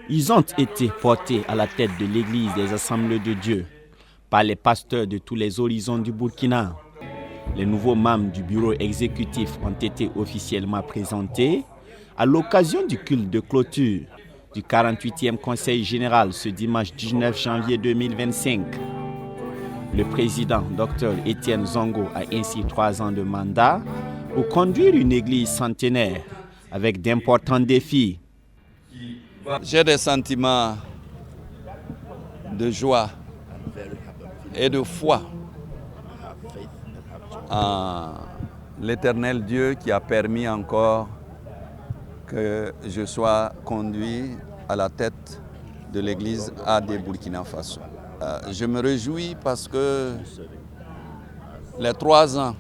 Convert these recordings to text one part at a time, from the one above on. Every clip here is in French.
Ils ont été portés à la tête de l'Église des Assemblées de Dieu par les pasteurs de tous les horizons du Burkina. Les nouveaux membres du bureau exécutif ont été officiellement présentés à l'occasion du culte de clôture du 48e Conseil général ce dimanche 19 janvier 2025. Le président, Dr Étienne Zongo, a ainsi 3 ans de mandat pour conduire une église centenaire avec d'importants défis. J'ai des sentiments de joie et de foi en l'Éternel Dieu qui a permis encore que je sois conduit à la tête de l'église AD Burkina Faso. Je me réjouis parce que les 3 ans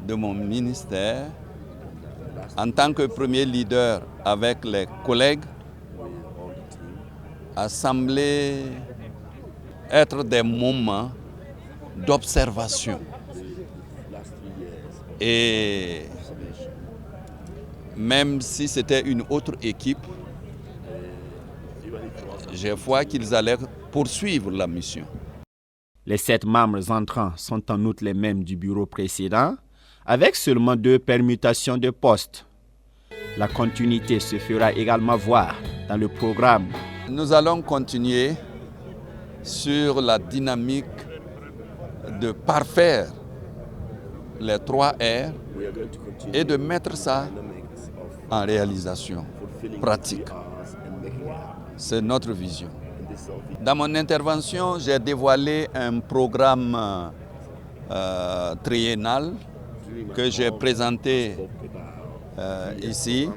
de mon ministère, en tant que premier leader avec les collègues, a semblé être des moments d'observation. Et même si c'était une autre équipe, j'ai foi qu'ils allaient poursuivre la mission. Les 7 membres entrants sont en outre les mêmes du bureau précédent, avec seulement 2 permutations de postes. La continuité se fera également voir dans le programme. Nous allons continuer sur la dynamique de parfaire les 3 R et de mettre ça en réalisation pratique. C'est notre vision. Dans mon intervention, j'ai dévoilé un programme triennal que j'ai présenté ici.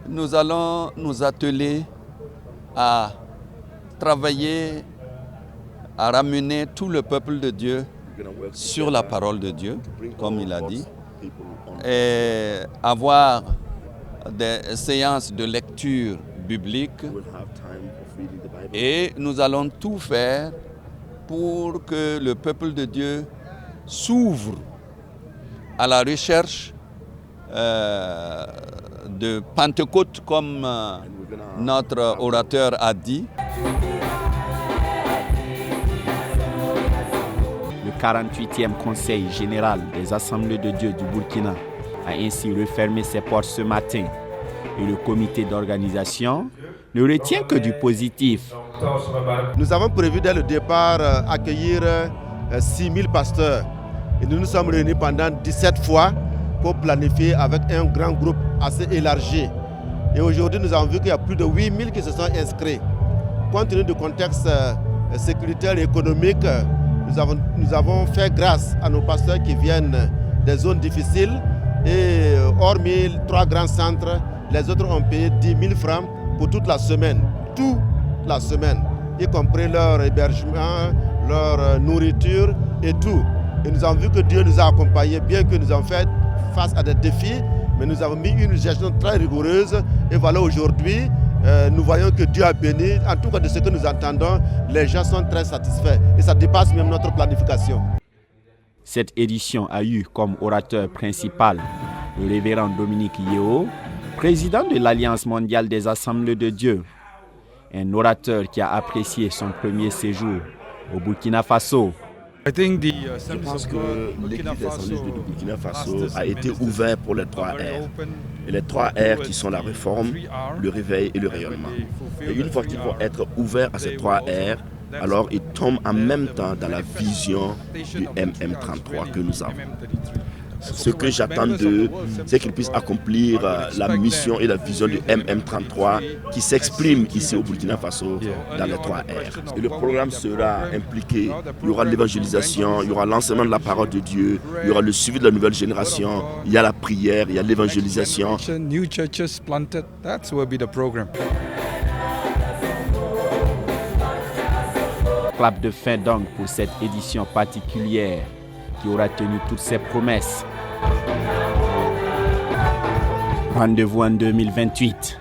Nous allons nous atteler à travailler, à ramener tout le peuple de Dieu sur la parole de Dieu, comme il a dit, et avoir des séances de lecture biblique. Et nous allons tout faire pour que le peuple de Dieu s'ouvre à la recherche de Pentecôte, comme notre orateur a dit. Le 48e Conseil général des Assemblées de Dieu du Burkina a ainsi refermé ses portes ce matin et le comité d'organisation ne retient que du positif. Nous avons prévu dès le départ accueillir 6000 pasteurs et nous nous sommes réunis pendant 17 fois pour planifier avec un grand groupe assez élargi. Et aujourd'hui, nous avons vu qu'il y a plus de 8000 qui se sont inscrits. Compte tenu du contexte sécuritaire et économique, nous avons fait grâce à nos pasteurs qui viennent des zones difficiles et hormis 3 grands centres, les autres ont payé 10 000 francs pour toute la semaine, y compris leur hébergement, leur nourriture et tout. Et nous avons vu que Dieu nous a accompagnés, bien que nous avons fait face à des défis, mais nous avons mis une gestion très rigoureuse. Et voilà, aujourd'hui, nous voyons que Dieu a béni. En tout cas, de ce que nous entendons, les gens sont très satisfaits. Et ça dépasse même notre planification. Cette édition a eu comme orateur principal le révérend Dominique Yeo, président de l'Alliance mondiale des Assemblées de Dieu. Un orateur qui a apprécié son premier séjour au Burkina Faso. Je pense que l'église des Assemblées du Burkina Faso a été ouverte pour les 3 R. Et les 3 R qui sont la réforme, le réveil et le rayonnement. Et une fois qu'ils vont être ouverts à ces 3 R, alors ils tombent en même temps dans la vision du MM33 que nous avons. Ce que j'attends d'eux, c'est qu'ils puissent accomplir la mission et la vision du MM33 qui s'exprime ici au Burkina Faso dans les 3 R. Et le programme sera impliqué, il y aura l'évangélisation, il y aura l'enseignement de la parole de Dieu, il y aura le suivi de la nouvelle génération, il y a la prière, il y a l'évangélisation. Clap de fin donc pour cette édition particulière qui aura tenu toutes ses promesses. Rendez-vous en 2028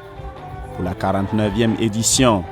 pour la 49e édition.